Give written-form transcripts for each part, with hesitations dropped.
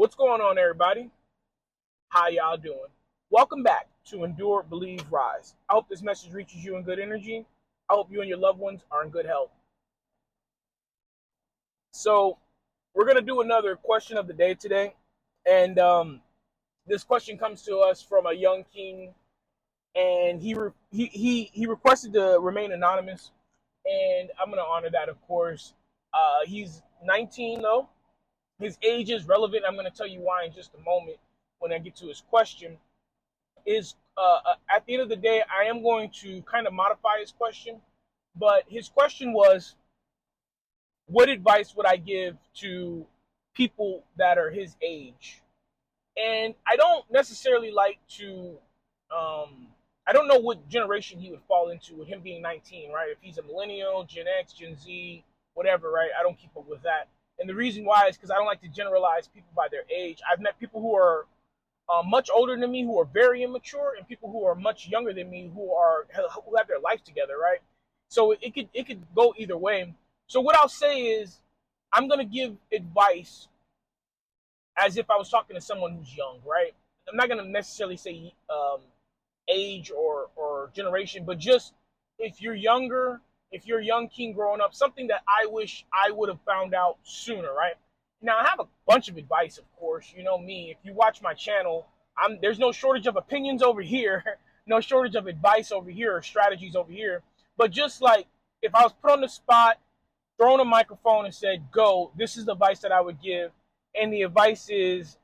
What's going on, everybody? How y'all doing? Welcome back to Endure, Believe, Rise. I hope this message reaches you in good energy. I hope you and your loved ones are in good health. So, we're going to do another question of the day today. And this question comes to us from a young king, and he requested to remain anonymous. And I'm going to honor that, of course. He's 19, though. His age is relevant. I'm going to tell you why in just a moment when I get to his question. Is At the end of the day, I am going to kind of modify his question, but his question was, what advice would I give to people that are his age? And I don't necessarily like to, I don't know what generation he would fall into with him being 19, right? If he's a millennial, Gen X, Gen Z, whatever, right? I don't keep up with that. And the reason why is because I don't like to generalize people by their age. I've met people who are much older than me who are very immature, and people who are much younger than me who have their life together, right? So it could go either way. So what I'll say is, I'm gonna give advice as if I was talking to someone who's young, right? I'm not gonna necessarily say age or generation, but just if you're younger, if you're a young king growing up, something that I wish I would have found out sooner, right? Now I have a bunch of advice, of course. You know me. If you watch my channel, there's no shortage of opinions over here, no shortage of advice over here or strategies over here. But just like if I was put on the spot, thrown a microphone and said, "Go," this is the advice that I would give, and the advice is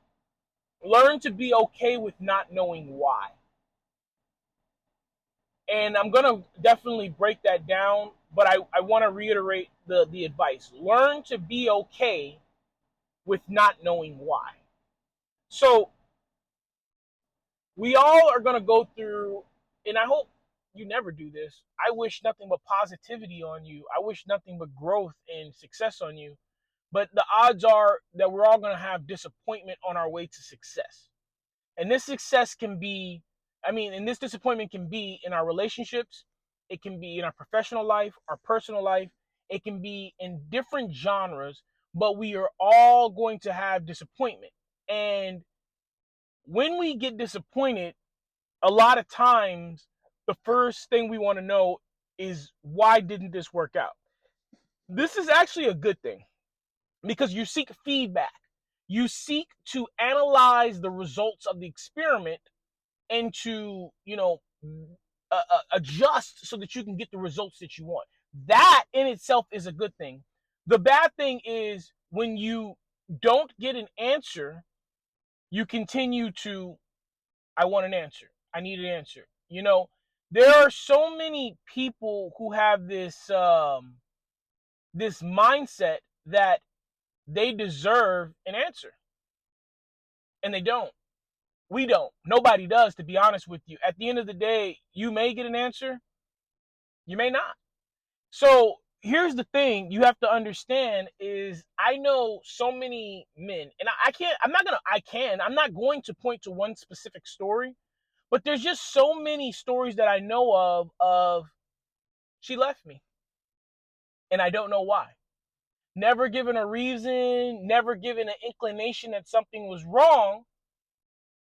learn to be okay with not knowing why. And I'm gonna definitely break that down, but I want to reiterate the advice. Learn to be okay with not knowing why. So we all are gonna go through, and I hope you never do this. I wish nothing but positivity on you. I wish nothing but growth and success on you. But the odds are that we're all gonna have disappointment on our way to success. And this success can be, and this disappointment can be in our relationships, it can be in our professional life, our personal life, it can be in different genres, but we are all going to have disappointment. And when we get disappointed, a lot of times the first thing we want to know is, why didn't this work out? This is actually a good thing because you seek feedback. You seek to analyze the results of the experiment and to adjust so that you can get the results that you want. That in itself is a good thing. The bad thing is when you don't get an answer, you continue to, I want an answer, I need an answer. There are so many people who have this mindset that they deserve an answer, and they don't. We don't. Nobody does, to be honest with you. At the end of the day, you may get an answer, you may not. So here's the thing you have to understand is, I know so many men, and I'm not going to point to one specific story, but there's just so many stories that I know of she left me and I don't know why. Never given a reason, never given an inclination that something was wrong.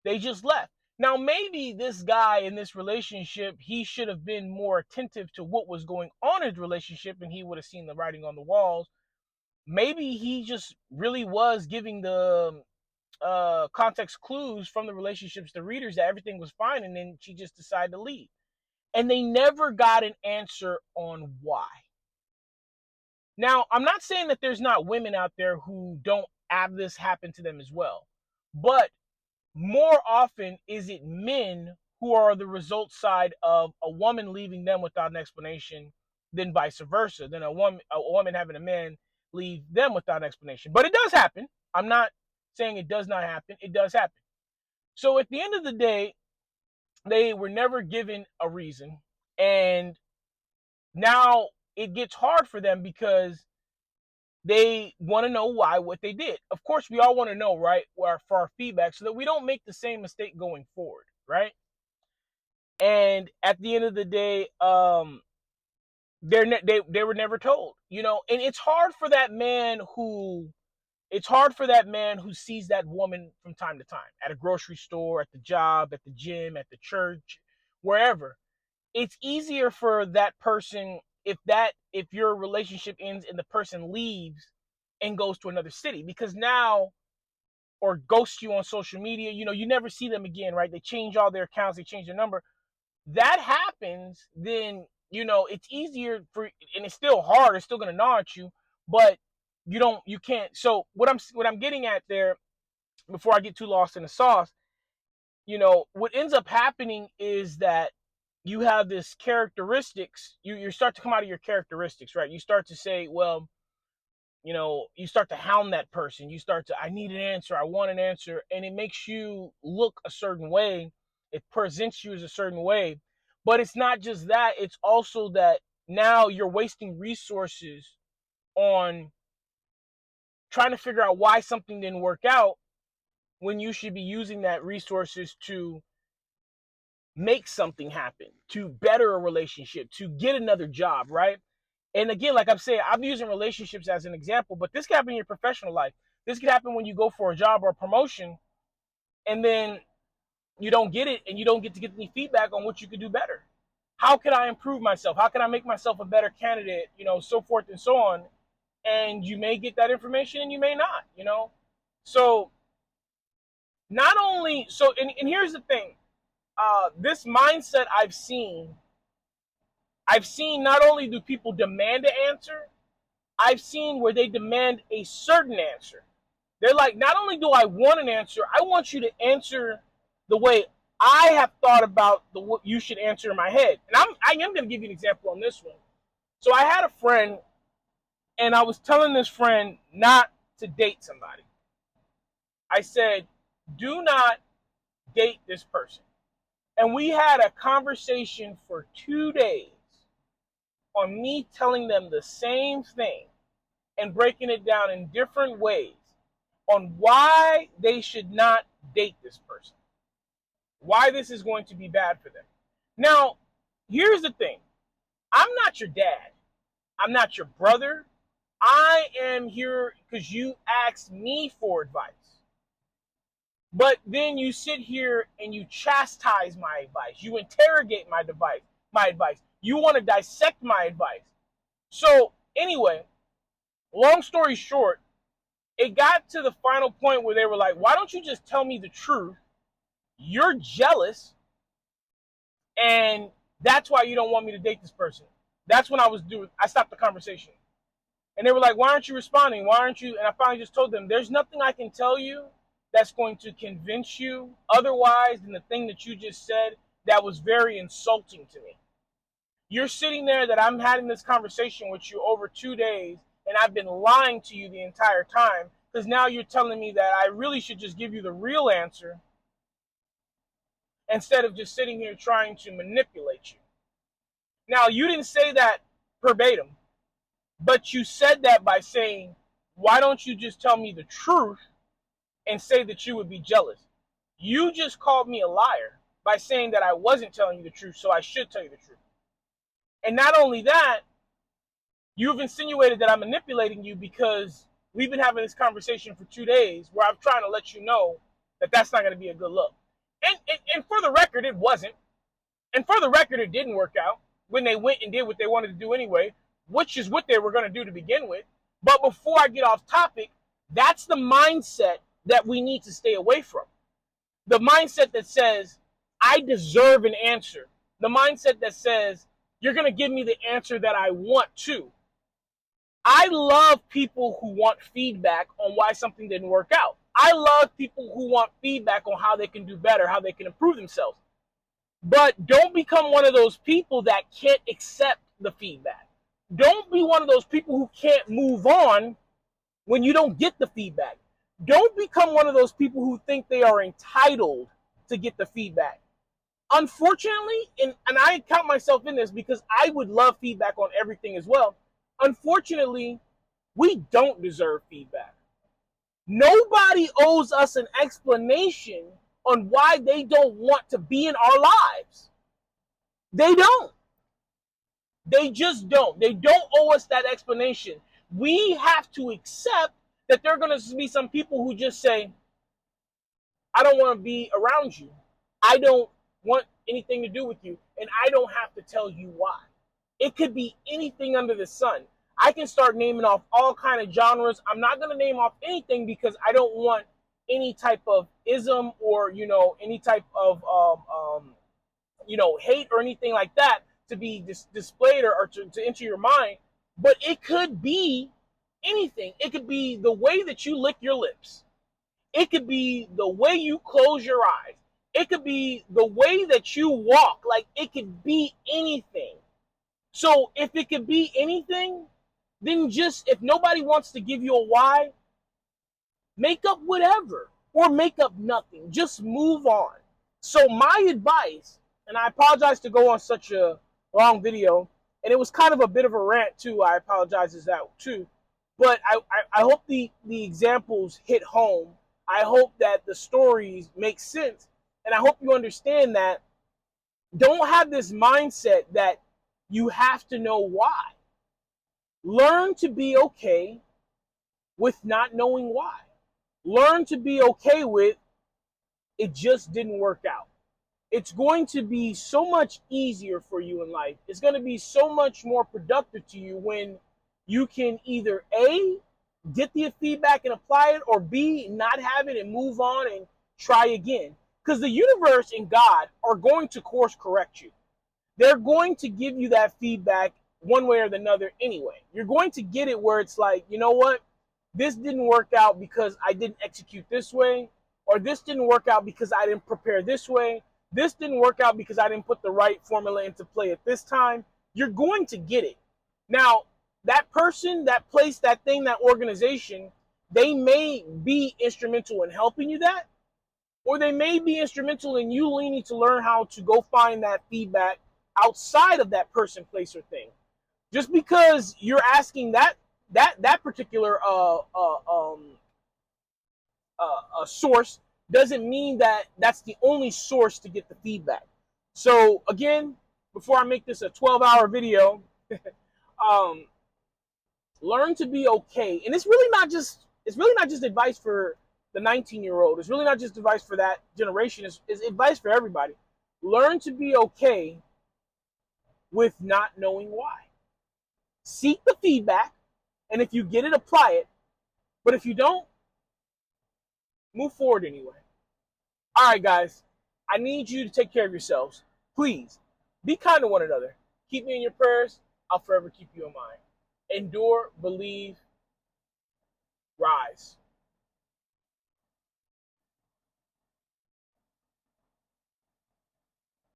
They just left. Now, maybe this guy in this relationship, he should have been more attentive to what was going on in his relationship, and he would have seen the writing on the walls. Maybe he just really was giving the context clues from the relationships to readers that everything was fine, and then she just decided to leave. And they never got an answer on why. Now, I'm not saying that there's not women out there who don't have this happen to them as well, but more often is it men who are the result side of a woman leaving them without an explanation than vice versa, than a woman having a man leave them without an explanation. But it does happen. I'm not saying it does not happen. It does happen. So at the end of the day, they were never given a reason. And now it gets hard for them because they want to know why, what they did. Of course, we all want to know, right, for our feedback so that we don't make the same mistake going forward, right? And at the end of the day, they were never told, and it's hard for that man who It's hard for that man who sees that woman from time to time at a grocery store, at the job, at the gym, at the church, wherever. It's easier for that person if your relationship ends and the person leaves and goes to another city, because now, or ghosts you on social media, you never see them again, right? They change all their accounts, they change their number. That happens, then it's easier for, and it's still hard, it's still going to gnaw at you, but you can't. So what I'm getting at there, before I get too lost in the sauce, what ends up happening is that you have this characteristics, you start to come out of your characteristics, right? You start to say, well, you start to hound that person, you start to, I need an answer, I want an answer, and it makes you look a certain way, it presents you as a certain way. But it's not just that, it's also that now you're wasting resources on trying to figure out why something didn't work out, when you should be using that resources to make something happen, to better a relationship, to get another job, right? And again, like I'm saying, I'm using relationships as an example, but this could happen in your professional life. This could happen when you go for a job or a promotion, and then you don't get it, and you don't get to get any feedback on what you could do better. How can I improve myself? How can I make myself a better candidate? So forth and so on. And you may get that information and you may not. So not only, and here's the thing, this mindset I've seen not only do people demand an answer, I've seen where they demand a certain answer. They're like, not only do I want an answer, I want you to answer the way I have thought about what you should answer in my head. And I am going to give you an example on this one. So I had a friend, and I was telling this friend not to date somebody. I said, do not date this person. And we had a conversation for 2 days on me telling them the same thing and breaking it down in different ways on why they should not date this person, why this is going to be bad for them. Now, here's the thing. I'm not your dad. I'm not your brother. I am here because you asked me for advice. But then you sit here and you chastise my advice. You interrogate my advice. You want to dissect my advice. So anyway, long story short, it got to the final point where they were like, why don't you just tell me the truth? You're jealous, and that's why you don't want me to date this person. That's when I stopped the conversation. And they were like, why aren't you responding? Why aren't you? And I finally just told them, there's nothing I can tell you that's going to convince you otherwise than the thing that you just said that was very insulting to me. You're sitting there that I'm having this conversation with you over 2 days, and I've been lying to you the entire time, because now you're telling me that I really should just give you the real answer instead of just sitting here trying to manipulate you. Now, you didn't say that verbatim, but you said that by saying, why don't you just tell me the truth and say that you would be jealous? You just called me a liar by saying that I wasn't telling you the truth, so I should tell you the truth. And not only that, you've insinuated that I'm manipulating you, because we've been having this conversation for 2 days where I'm trying to let you know that that's not going to be a good look. And for the record, it wasn't. And for the record, it didn't work out when they went and did what they wanted to do anyway, which is what they were going to do to begin with. But before I get off topic, that's the mindset that we need to stay away from. The mindset that says, I deserve an answer. The mindset that says, you're going to give me the answer that I want to. I love people who want feedback on why something didn't work out. I love people who want feedback on how they can do better, how they can improve themselves. But don't become one of those people that can't accept the feedback. Don't be one of those people who can't move on when you don't get the feedback. Don't become one of those people who think they are entitled to get the feedback. Unfortunately, and I count myself in this because I would love feedback on everything as well. Unfortunately, we don't deserve feedback. Nobody owes us an explanation on why they don't want to be in our lives. They don't. They just don't. They don't owe us that explanation. We have to accept that there are going to be some people who just say, I don't want to be around you. I don't want anything to do with you. And I don't have to tell you why. It could be anything under the sun. I can start naming off all kind of genres. I'm not going to name off anything because I don't want any type of ism or, any type of, hate or anything like that to be displayed or to enter your mind. But it could be anything. It could be the way that you lick your lips. It could be the way you close your eyes. It could be the way that you walk. Like, it could be anything. So if it could be anything, then just, if nobody wants to give you a why, make up whatever or make up nothing. Just move on. So my advice, and I apologize to go on such a long video, and it was kind of a bit of a rant too. I apologize as that too. But I hope the examples hit home. I hope that the stories make sense. And I hope you understand that don't have this mindset that you have to know why. Learn to be okay with not knowing why. Learn to be okay with it just didn't work out. It's going to be so much easier for you in life. It's going to be so much more productive to you when you can either A, get the feedback and apply it, or B, not have it and move on and try again. Because the universe and God are going to course correct you. They're going to give you that feedback one way or another anyway. You're going to get it where it's like, you know what? This didn't work out because I didn't execute this way, or this didn't work out because I didn't prepare this way. This didn't work out because I didn't put the right formula into play at this time. You're going to get it. Now, that person, that place, that thing, that organization, they may be instrumental in helping you that, or they may be instrumental in you needing to learn how to go find that feedback outside of that person, place, or thing. Just because you're asking that particular source doesn't mean that that's the only source to get the feedback. So again, before I make this a 12-hour video, learn to be okay. And it's really not just advice for the 19-year-old. It's really not just advice for that generation. It's advice for everybody. Learn to be okay with not knowing why. Seek the feedback, and if you get it, apply it. But if you don't, move forward anyway. All right, guys. I need you to take care of yourselves. Please, be kind to one another. Keep me in your prayers. I'll forever keep you in mind. Endure, believe, rise.